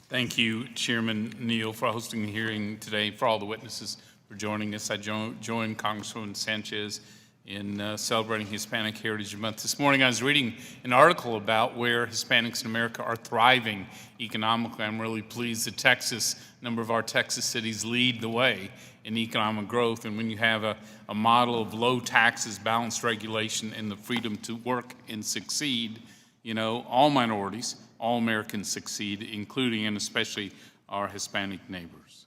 Thank you, Chairman Neal, for hosting the hearing today, for all the witnesses for joining us. I joined Congresswoman Sanchez in celebrating Hispanic Heritage Month. This morning I was reading an article about where Hispanics in America are thriving economically. I'm really pleased that a number of our Texas cities lead the way in economic growth. And when you have a model of low taxes, balanced regulation, and the freedom to work and succeed, all minorities, all Americans succeed, including and especially our Hispanic neighbors.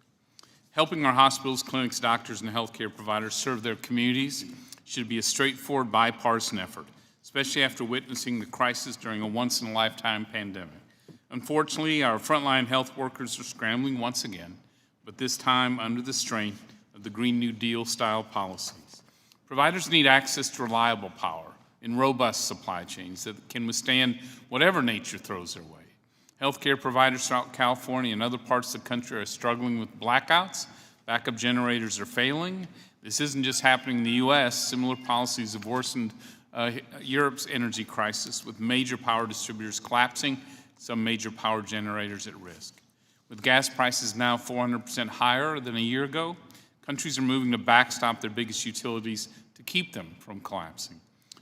Helping our hospitals, clinics, doctors, and healthcare providers serve their communities should be a straightforward bipartisan effort, especially after witnessing the crisis during a once-in-a-lifetime pandemic. Unfortunately, our frontline health workers are scrambling once again, but this time under the strain of the Green New Deal-style policies. Providers need access to reliable power in robust supply chains that can withstand whatever nature throws their way. Healthcare providers throughout California and other parts of the country are struggling with blackouts. Backup generators are failing. This isn't just happening in the U.S. Similar policies have worsened Europe's energy crisis, with major power distributors collapsing, some major power generators at risk. With gas prices now 400% higher than a year ago, countries are moving to backstop their biggest utilities to keep them from collapsing.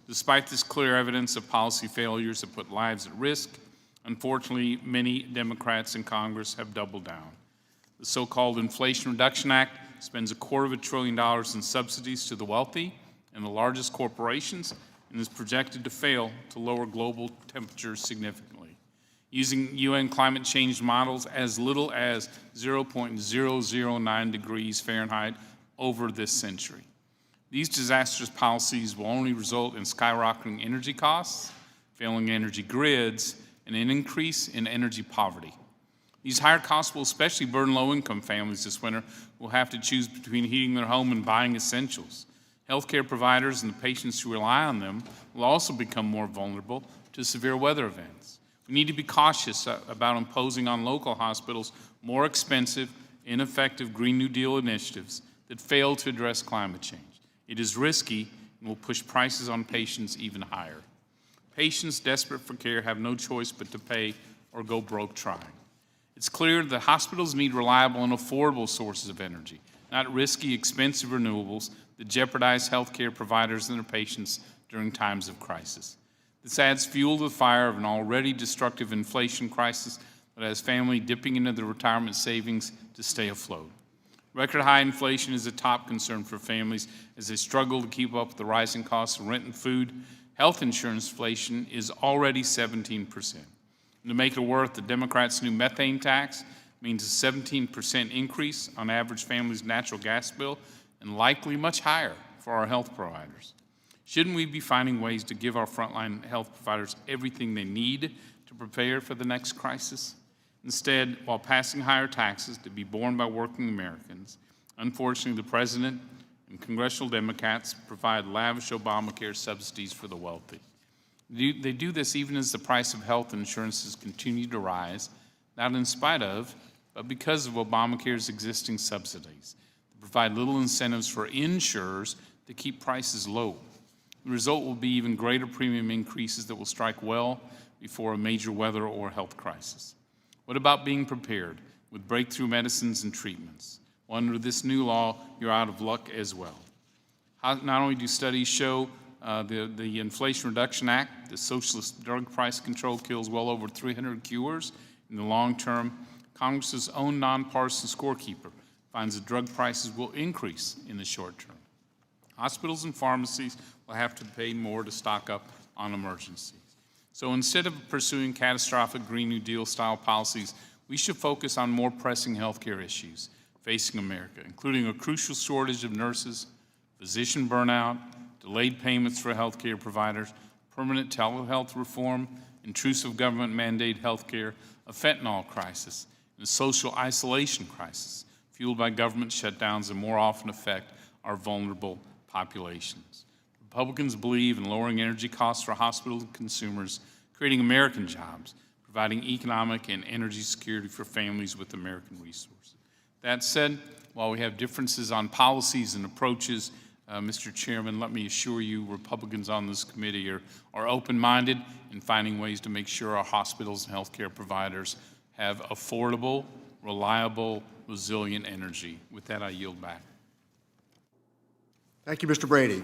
Despite this clear evidence of policy failures that put lives at risk, unfortunately, many Democrats in Congress have doubled down. The so-called Inflation Reduction Act spends $250 billion in subsidies to the wealthy and the largest corporations and is projected to fail to lower global temperatures significantly. Using UN climate change models as little as 0.009 degrees Fahrenheit over this century. These disastrous policies will only result in skyrocketing energy costs, failing energy grids, and an increase in energy poverty. These higher costs will especially burden low-income families this winter who will have to choose between heating their home and buying essentials. Healthcare providers and the patients who rely on them will also become more vulnerable to severe weather events. We need to be cautious about imposing on local hospitals more expensive, ineffective Green New Deal initiatives that fail to address climate change. It is risky and will push prices on patients even higher. Patients desperate for care have no choice but to pay or go broke trying. It's clear that hospitals need reliable and affordable sources of energy, not risky, expensive renewables that jeopardize healthcare providers and their patients during times of crisis. This adds fuel to the fire of an already destructive inflation crisis that has families dipping into their retirement savings to stay afloat. Record high inflation is a top concern for families as they struggle to keep up with the rising costs of rent and food. Health insurance inflation is already 17%. And to make it worse, the Democrats' new methane tax means a 17% increase on average family's natural gas bill and likely much higher for our health providers. Shouldn't we be finding ways to give our frontline health providers everything they need to prepare for the next crisis? Instead, while passing higher taxes to be borne by working Americans, unfortunately, the President and congressional Democrats provide lavish Obamacare subsidies for the wealthy. They do this even as the price of health insurances continue to rise, not in spite of, but because of Obamacare's existing subsidies. They provide little incentives for insurers to keep prices low. The result will be even greater premium increases that will strike well before a major weather or health crisis. What about being prepared with breakthrough medicines and treatments? Well, under this new law, you're out of luck as well. Not only do studies show the Inflation Reduction Act, the socialist drug price control kills well over 300 cures in the long term, Congress's own nonpartisan scorekeeper finds that drug prices will increase in the short term. Hospitals and pharmacies will have to pay more to stock up on emergencies. So instead of pursuing catastrophic Green New Deal-style policies, we should focus on more pressing healthcare issues facing America, including a crucial shortage of nurses, physician burnout, delayed payments for healthcare providers, permanent telehealth reform, intrusive government-mandated healthcare, a fentanyl crisis, and a social isolation crisis fueled by government shutdowns that more often affect our vulnerable populations. Republicans believe in lowering energy costs for hospitals and consumers, creating American jobs, providing economic and energy security for families with American resources. That said, while we have differences on policies and approaches, Mr. Chairman, let me assure you Republicans on this committee are open-minded in finding ways to make sure our hospitals and healthcare providers have affordable, reliable, resilient energy. With that, I yield back. Thank you, Mr. Brady.